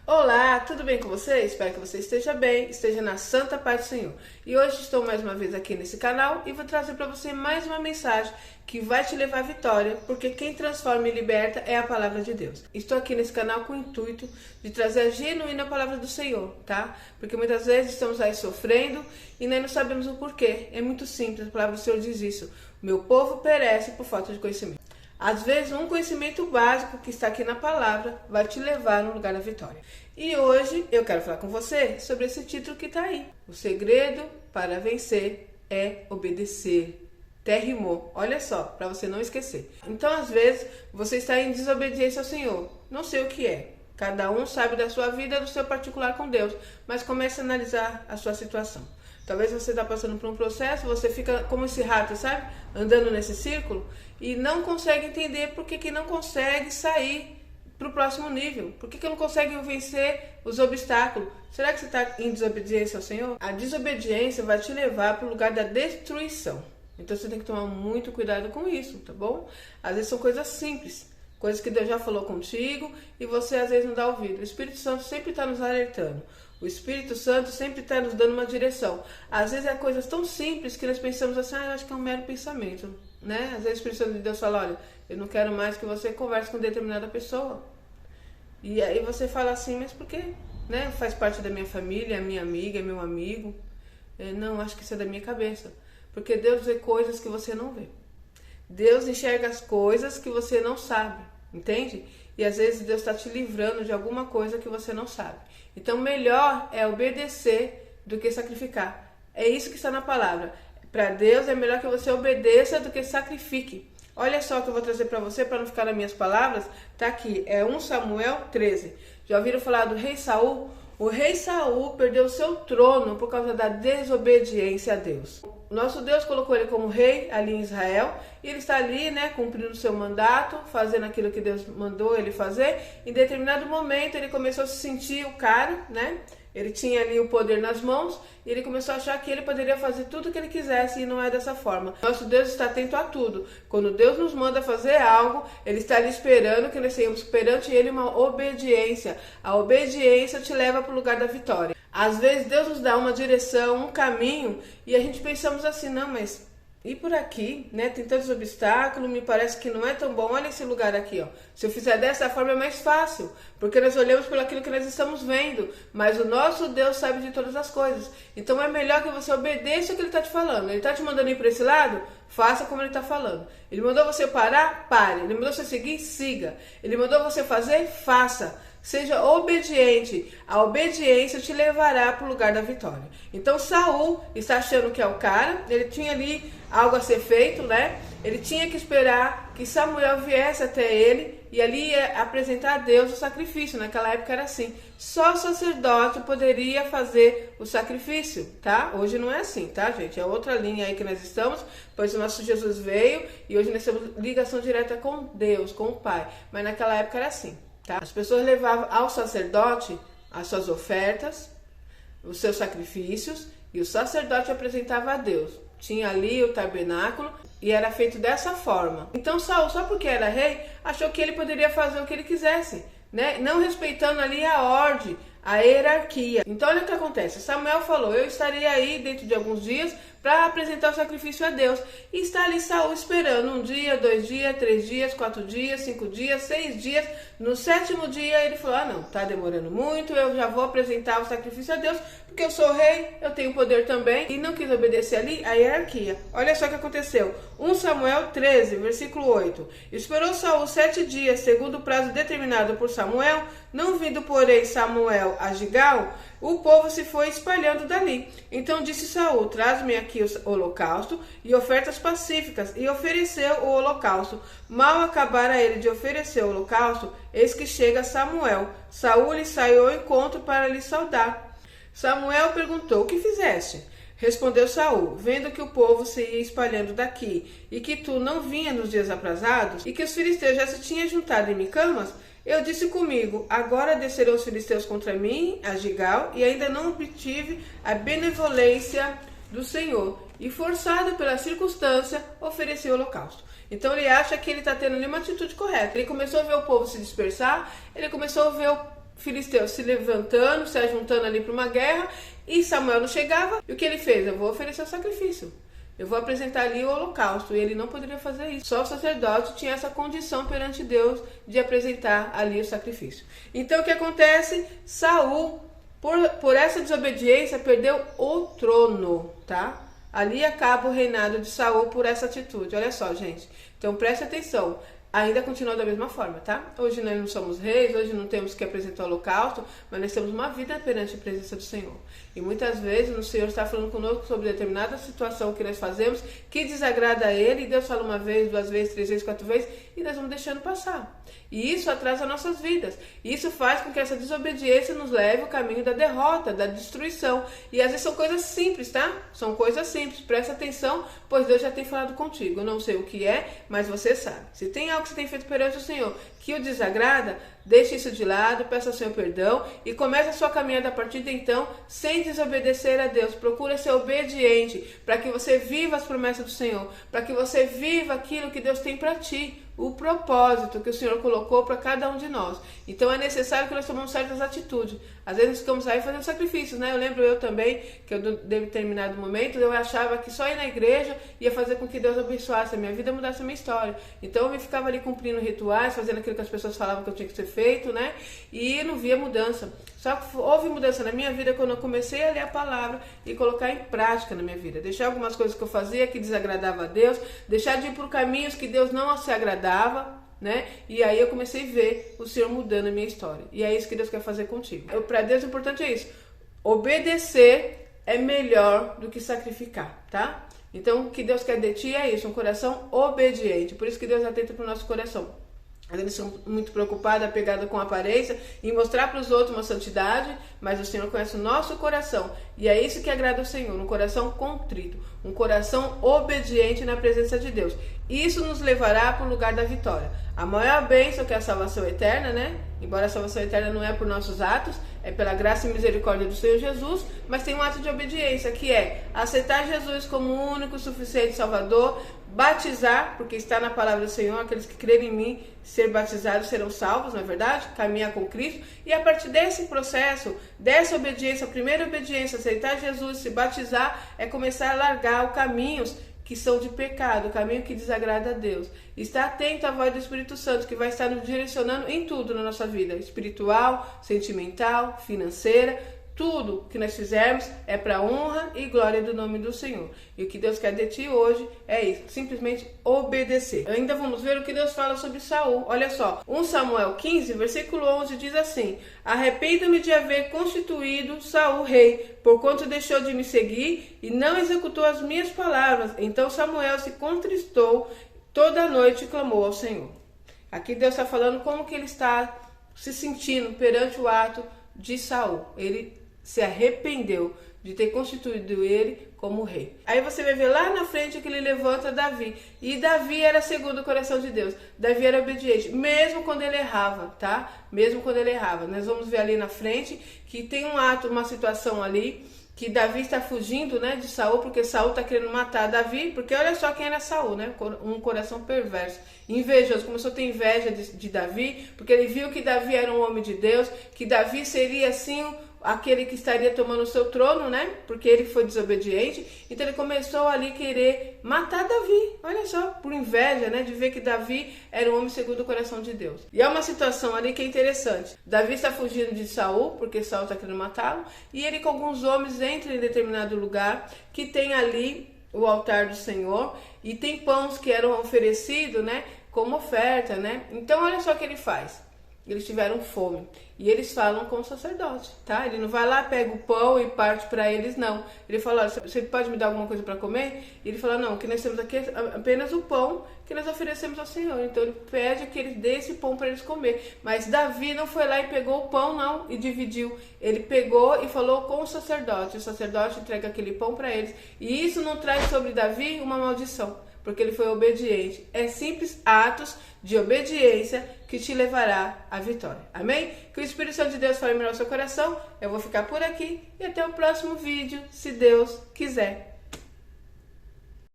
Olá, tudo bem com você? Espero que você esteja bem, esteja na santa paz do Senhor. E hoje estou mais uma vez aqui nesse canal e vou trazer para você mais uma mensagem que vai te levar à vitória, porque quem transforma e liberta é a palavra de Deus. Estou aqui nesse canal com o intuito de trazer a genuína palavra do Senhor, tá? Porque muitas vezes estamos aí sofrendo e nem não sabemos o porquê. É muito simples, a palavra do Senhor diz isso. O meu povo perece por falta de conhecimento. Às vezes, um conhecimento básico que está aqui na palavra vai te levar no lugar da vitória. E hoje eu quero falar com você sobre esse título que está aí. O segredo para vencer é obedecer. Até rimou, olha só, para você não esquecer. Então, às vezes, você está em desobediência ao Senhor. Não sei o que é. Cada um sabe da sua vida, do seu particular com Deus. Mas comece a analisar a sua situação. Talvez você está passando por um processo, você fica como esse rato, sabe? Andando nesse círculo e não consegue entender por que não consegue sair para o próximo nível. Por que não consegue vencer os obstáculos? Será que você está em desobediência ao Senhor? A desobediência vai te levar para o lugar da destruição. Então você tem que tomar muito cuidado com isso, tá bom? Às vezes são coisas simples, coisas que Deus já falou contigo e você às vezes não dá ouvido. O Espírito Santo sempre está nos alertando. O Espírito Santo sempre está nos dando uma direção. Às vezes é coisas tão simples que nós pensamos assim, eu acho que é um mero pensamento, né? Às vezes o Espírito Santo de Deus fala, olha, eu não quero mais que você converse com determinada pessoa. E aí você fala assim, mas por quê? Né? Faz parte da minha família, é minha amiga, é meu amigo. Não, acho que isso é da minha cabeça. Porque Deus vê coisas que você não vê. Deus enxerga as coisas que você não sabe, entende? E às vezes Deus está te livrando de alguma coisa que você não sabe. Então melhor é obedecer do que sacrificar. É isso que está na palavra. Para Deus é melhor que você obedeça do que sacrifique. Olha só o que eu vou trazer para você, para não ficar nas minhas palavras. Tá aqui, é 1 Samuel 13. Já ouviram falar do rei Saul? O rei Saul perdeu o seu trono por causa da desobediência a Deus. Nosso Deus colocou ele como rei ali em Israel e ele está ali, né, cumprindo o seu mandato, fazendo aquilo que Deus mandou ele fazer. Em determinado momento ele começou a se sentir o cara, né? Ele tinha ali o poder nas mãos e ele começou a achar que ele poderia fazer tudo o que ele quisesse e não é dessa forma. Nosso Deus está atento a tudo. Quando Deus nos manda fazer algo, Ele está ali esperando que nós tenhamos perante Ele uma obediência. A obediência te leva para o lugar da vitória. Às vezes Deus nos dá uma direção, um caminho e a gente pensamos assim, não, mas ir por aqui, né? Tem tantos obstáculos, me parece que não é tão bom. Olha esse lugar aqui, ó. Se eu fizer dessa forma é mais fácil, porque nós olhamos por aquilo que nós estamos vendo, mas o nosso Deus sabe de todas as coisas. Então é melhor que você obedeça o que Ele está te falando. Ele está te mandando ir para esse lado? Faça como Ele está falando. Ele mandou você parar? Pare. Ele mandou você seguir? Siga. Ele mandou você fazer? Faça. Seja obediente. A obediência te levará para o lugar da vitória. Então Saul está achando que é o cara, ele tinha ali algo a ser feito, né? Ele tinha que esperar que Samuel viesse até ele e ali ia apresentar a Deus o sacrifício. Naquela época era assim. Só o sacerdote poderia fazer o sacrifício, tá? Hoje não é assim, tá, gente? É outra linha aí que nós estamos, pois o nosso Jesus veio e hoje nós temos ligação direta com Deus, com o Pai. Mas naquela época era assim. Tá? As pessoas levavam ao sacerdote as suas ofertas, os seus sacrifícios, e o sacerdote apresentava a Deus. Tinha ali o tabernáculo e era feito dessa forma. Então Saul, só porque era rei, achou que ele poderia fazer o que ele quisesse, né? Não respeitando ali a ordem, a hierarquia. Então olha o que acontece. Samuel falou, eu estarei aí dentro de alguns dias para apresentar o sacrifício a Deus. E está ali Saul esperando 1 dia, 2 dias, 3 dias, 4 dias, 5 dias, 6 dias. No 7º dia ele falou, não, tá demorando muito, eu já vou apresentar o sacrifício a Deus, porque eu sou rei, eu tenho poder também. E não quis obedecer ali a hierarquia. Olha só o que aconteceu. 1 Samuel 13, versículo 8. Esperou Saul 7 dias, segundo o prazo determinado por Samuel, não vindo, porém, Samuel a Gigal, o povo se foi espalhando dali. Então disse Saul, traz-me aqui o holocausto e ofertas pacíficas, e ofereceu o holocausto. Mal acabara ele de oferecer o holocausto, eis que chega Samuel. Saul lhe saiu ao encontro para lhe saudar. Samuel perguntou, o que fizeste? Respondeu Saul, vendo que o povo se ia espalhando daqui, e que tu não vinha nos dias aprazados, e que os filisteus já se tinham juntado em Micamas, eu disse comigo, agora descerão os filisteus contra mim, a Gigal, e ainda não obtive a benevolência do Senhor. E forçado pela circunstância, ofereceu o holocausto. Então ele acha que ele está tendo ali uma atitude correta. Ele começou a ver o povo se dispersar, ele começou a ver filisteus se levantando, se ajuntando ali para uma guerra, e Samuel não chegava. E o que ele fez? Eu vou oferecer o sacrifício. Eu vou apresentar ali o holocausto. E ele não poderia fazer isso. Só o sacerdote tinha essa condição perante Deus de apresentar ali o sacrifício. Então o que acontece? Saul, por essa desobediência, perdeu o trono, tá? Ali acaba o reinado de Saul por essa atitude. Olha só, gente. Então preste atenção. Ainda continua da mesma forma, tá? Hoje nós não somos reis, hoje não temos que apresentar o holocausto, mas nós temos uma vida perante a presença do Senhor. E muitas vezes o Senhor está falando conosco sobre determinada situação que nós fazemos, que desagrada a Ele, e Deus fala uma vez, duas vezes, três vezes, quatro vezes, e nós vamos deixando passar. E isso atrasa nossas vidas. E isso faz com que essa desobediência nos leve ao caminho da derrota, da destruição. E às vezes são coisas simples, tá? São coisas simples. Presta atenção, pois Deus já tem falado contigo. Eu não sei o que é, mas você sabe. Se tem algo que você tem feito perante o Senhor que o desagrada, deixe isso de lado, peça ao Senhor perdão e comece a sua caminhada a partir de então, sem desobedecer a Deus. Procura ser obediente para que você viva as promessas do Senhor, para que você viva aquilo que Deus tem para ti, o propósito que o Senhor colocou para cada um de nós. Então é necessário que nós tomemos certas atitudes. Às vezes nós ficamos aí fazendo sacrifícios, né? Eu lembro eu também, que eu de determinado momento, eu achava que só ir na igreja ia fazer com que Deus abençoasse a minha vida, mudasse a minha história. Então eu ficava ali cumprindo rituais, fazendo aquilo que as pessoas falavam que eu tinha que ser feito, né? E não via mudança. Só que houve mudança na minha vida quando eu comecei a ler a palavra e colocar em prática na minha vida. Deixar algumas coisas que eu fazia que desagradava a Deus, deixar de ir por caminhos que Deus não se agradava, né? E aí eu comecei a ver o Senhor mudando a minha história. E é isso que Deus quer fazer contigo. Para Deus o importante é isso. Obedecer é melhor do que sacrificar, tá? Então o que Deus quer de ti é isso, um coração obediente. Por isso que Deus atenta para o nosso coração. Às vezes são muito preocupados, apegados com a aparência, em mostrar para os outros uma santidade, mas o Senhor conhece o nosso coração. E é isso que agrada ao Senhor, um coração contrito, um coração obediente na presença de Deus. Isso nos levará para o lugar da vitória. A maior bênção que é a salvação eterna, né? Embora a salvação eterna não é por nossos atos, é pela graça e misericórdia do Senhor Jesus, mas tem um ato de obediência, que é aceitar Jesus como o único, suficiente Salvador, batizar, porque está na palavra do Senhor, aqueles que crerem em mim, ser batizados serão salvos, não é verdade? Caminhar com Cristo. E a partir desse processo, dessa obediência, a primeira obediência, aceitar Jesus, se batizar, é começar a largar os caminhos que são de pecado, o caminho que desagrada a Deus. Está atento à voz do Espírito Santo, que vai estar nos direcionando em tudo na nossa vida, espiritual, sentimental, financeira. Tudo que nós fizermos é para a honra e glória do nome do Senhor. E o que Deus quer de ti hoje é isso, simplesmente obedecer. Ainda vamos ver o que Deus fala sobre Saul. Olha só, 1 Samuel 15, versículo 11 diz assim: arrependo-me de haver constituído Saul rei, porquanto deixou de me seguir e não executou as minhas palavras. Então Samuel se contristou toda a noite e clamou ao Senhor. Aqui Deus está falando como que ele está se sentindo perante o ato de Saul. Ele se arrependeu de ter constituído ele como rei. Aí você vai ver lá na frente que ele levanta Davi. E Davi era segundo o coração de Deus. Davi era obediente, mesmo quando ele errava, tá? Mesmo quando ele errava. Nós vamos ver ali na frente que tem um ato, uma situação ali, que Davi está fugindo, né, de Saul, porque Saul está querendo matar Davi, porque olha só quem era Saul, né, um coração perverso, invejoso, começou a ter inveja de Davi, porque ele viu que Davi era um homem de Deus, que Davi seria assim aquele que estaria tomando o seu trono, né, porque ele foi desobediente. Então ele começou ali querer matar Davi, olha só, por inveja, né, de ver que Davi era um homem segundo o coração de Deus. E é uma situação ali que é interessante. Davi está fugindo de Saul, porque Saul está querendo matá-lo, e ele com alguns homens entra em determinado lugar que tem ali o altar do Senhor e tem pães que eram oferecidos, né, como oferta, né. Então olha só o que ele faz. Eles tiveram fome e eles falam com o sacerdote, tá? Ele não vai lá, pega o pão e parte para eles, não. Ele fala: olha, você pode me dar alguma coisa para comer? E ele fala: não, o que nós temos aqui é apenas o pão que nós oferecemos ao Senhor. Então ele pede que ele dê esse pão para eles comer. Mas Davi não foi lá e pegou o pão, não, e dividiu. Ele pegou e falou com o sacerdote. O sacerdote entrega aquele pão para eles. E isso não traz sobre Davi uma maldição, porque ele foi obediente. É simples atos de obediência que te levará à vitória. Amém? Que o Espírito Santo de Deus fale melhor no seu coração. Eu vou ficar por aqui e até o próximo vídeo, se Deus quiser.